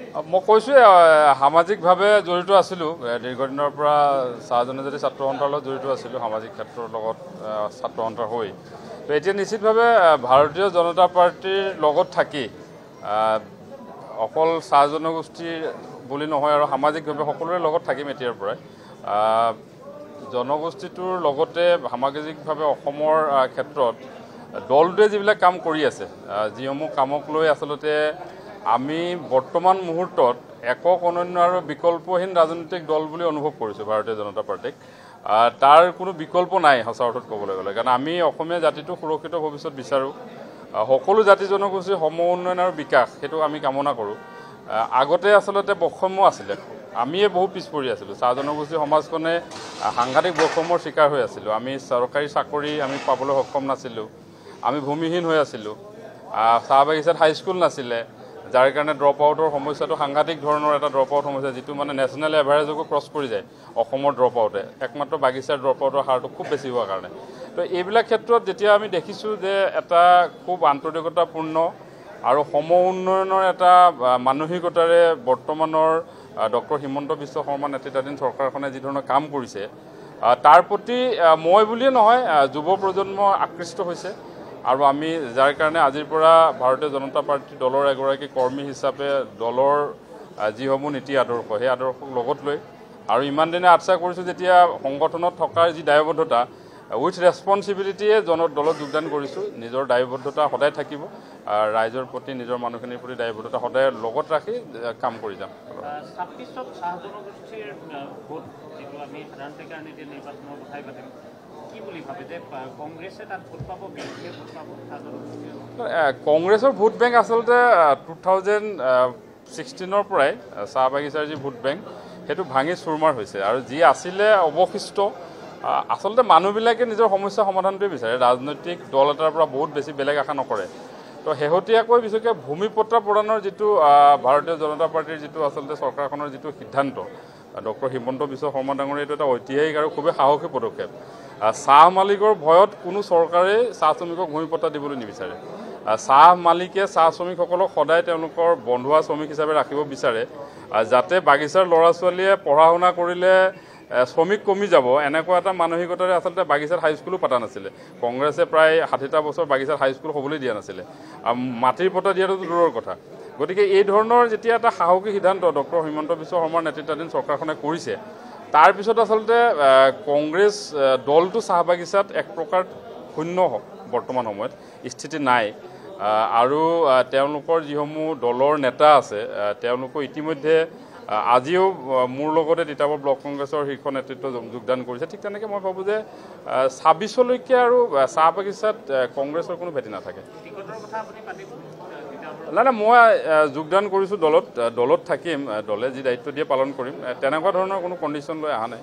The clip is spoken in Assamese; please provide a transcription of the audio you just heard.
মই কৈছোঁ সামাজিকভাৱে জড়িত আছিলোঁ দীৰ্ঘদিনৰ পৰা চাহজনে যদি ছাত্ৰ সন্থাৰ লগত জড়িত আছিলোঁ সামাজিক ক্ষেত্ৰৰ লগত ছাত্ৰ সন্থাৰ হৈ তো এতিয়া নিশ্চিতভাৱে ভাৰতীয় জনতা পাৰ্টীৰ লগত থাকি অকল চাহ জনগোষ্ঠীৰ বুলি নহয় আৰু সামাজিকভাৱে সকলোৰে লগত থাকিম এতিয়াৰ পৰাই জনগোষ্ঠীটোৰ লগতে সামাজিকভাৱে অসমৰ ক্ষেত্ৰত দলটোৱে যিবিলাক কাম কৰি আছে যিসমূহ কামক লৈ আচলতে আমি বৰ্তমান মুহূৰ্তত একক অনন্য আৰু বিকল্পহীন ৰাজনৈতিক দল বুলি অনুভৱ কৰিছোঁ ভাৰতীয় জনতা পাৰ্টীক তাৰ কোনো বিকল্প নাই সঁচা অৰ্থত ক'বলৈ গ'লে কাৰণ আমি অসমীয়া জাতিটো সুৰক্ষিত ভৱিষ্যত বিচাৰোঁ সকলো জাতি জনগোষ্ঠীৰ সম উন্নয়ন আৰু বিকাশ সেইটো আমি কামনা কৰোঁ আগতে আচলতে বৈষম্য আছিলে আমিয়ে বহু পিছ পৰি আছিলোঁ চাহ জনগোষ্ঠী সমাজখনে সাংঘাতিক বৈষম্যৰ শিকাৰ হৈ আছিলোঁ আমি চৰকাৰী চাকৰি আমি পাবলৈ সক্ষম নাছিলোঁ আমি ভূমিহীন হৈ আছিলোঁ চাহ বাগিচাত হাইস্কুল নাছিলে যাৰ কাৰণে ড্ৰপ আউটৰ সমস্যাটো সাংঘাতিক ধৰণৰ এটা ড্ৰপ আউট সমস্যা যিটো মানে নেশ্যনেল এভাৰেজকো ক্ৰছ কৰি যায় অসমৰ ড্ৰপ আউটে একমাত্ৰ বাগিচাৰ ড্ৰপ আউটৰ হাৰটো খুব বেছি হোৱাৰ কাৰণে তো এইবিলাক ক্ষেত্ৰত যেতিয়া আমি দেখিছোঁ যে এটা খুব আন্তৰিকতাপূৰ্ণ আৰু সম উন্নয়নৰ এটা মানসিকতাৰে বৰ্তমানৰ ডক্টৰ হিমন্ত বিশ্ব শৰ্মা নেতৃত্বাধীন চৰকাৰখনে যি ধৰণৰ কাম কৰিছে তাৰ প্ৰতি মই বুলিয়ে নহয় যুৱ প্ৰজন্ম আকৃষ্ট হৈছে আৰু আমি যাৰ কাৰণে আজিৰ পৰা ভাৰতীয় জনতা পাৰ্টীৰ দলৰ এগৰাকী কৰ্মী হিচাপে দলৰ যিসমূহ নীতি আদৰ্শ সেই আদৰ্শক লগত লৈ আৰু ইমান দিনে আশা কৰিছোঁ যেতিয়া সংগঠনত থকাৰ যি দায়বদ্ধতা উইথ ৰেছপনচিবিলিটিয়ে দলত যোগদান কৰিছোঁ নিজৰ দায়বদ্ধতা সদায় থাকিব ৰাইজৰ প্ৰতি নিজৰ মানুহখিনিৰ প্ৰতি দায়বদ্ধতা সদায় লগত ৰাখি কাম কৰি যাম কংগ্ৰেছৰ ভোট বেংক আচলতে 2016 পৰাই চাহ বাগিচাৰ যি ভোট বেংক সেইটো ভাঙি চুৰমাৰ হৈছে আৰু যি আছিলে অৱশিষ্ট আচলতে মানুহবিলাকে নিজৰ সমস্যা সমাধানটোৱে বিচাৰে ৰাজনৈতিক দল এটাৰ পৰা বহুত বেছি বেলেগ আশা নকৰে তো শেহতীয়াকৈ বিশেষকৈ ভূমিপট্টা প্ৰদানৰ যিটো ভাৰতীয় জনতা পাৰ্টীৰ যিটো আচলতে চৰকাৰখনৰ যিটো সিদ্ধান্ত ডক্টৰ হিমন্ত বিশ্ব শৰ্মা ডাঙৰীয়া এইটো এটা ঐতিহাসিক আৰু খুবেই সাহসী পদক্ষেপ চাহ মালিকৰ ভয়ত কোনো চৰকাৰেই চাহ শ্ৰমিকক ভূমিপট্টা দিবলৈ নিবিচাৰে চাহ মালিকে চাহ শ্ৰমিকসকলক সদায় তেওঁলোকৰ বন্ধুৱা শ্ৰমিক হিচাপে ৰাখিব বিচাৰে যাতে বাগিচাৰ ল'ৰা ছোৱালীয়ে পঢ়া শুনা কৰিলে শ্ৰমিক কমি যাব এনেকুৱা এটা মানসিকতাৰে আচলতে বাগিচাত হাইস্কুলো পতা নাছিলে কংগ্ৰেছে প্ৰায় 60টা বছৰ বাগিচাত হাইস্কুল হ'বলৈ দিয়া নাছিলে মাটিৰ পটা দিয়াটো দূৰৰ কথা গতিকে এই ধৰণৰ যেতিয়া এটা সাহসী সিদ্ধান্ত ডক্টৰ হিমন্ত বিশ্ব শৰ্মাৰ নেতৃত্বাধীন চৰকাৰখনে কৰিছে তাৰপিছত আচলতে কংগ্ৰেছ দলটো চাহ বাগিচাত এক প্ৰকাৰ শূন্য বৰ্তমান সময়ত স্থিতি নাই আৰু তেওঁলোকৰ যিসমূহ দলৰ নেতা আছে তেওঁলোকো ইতিমধ্যে আজিও মোৰ লগতে তিতাবৰ ব্লক কংগ্ৰেছৰ শীৰ্ষ নেতৃত্ব যোগদান কৰিছে ঠিক তেনেকৈ মই ভাবোঁ যে 26লৈকে আৰু চাহ বাগিচাত কংগ্ৰেছৰ কোনো ভেটি নাথাকে নাই মই যোগদান কৰিছোঁ দলত থাকিম দলে যি দায়িত্ব দিয়ে পালন কৰিম তেনেকুৱা ধৰণৰ কোনো কণ্ডিশ্যন লৈ অহা নাই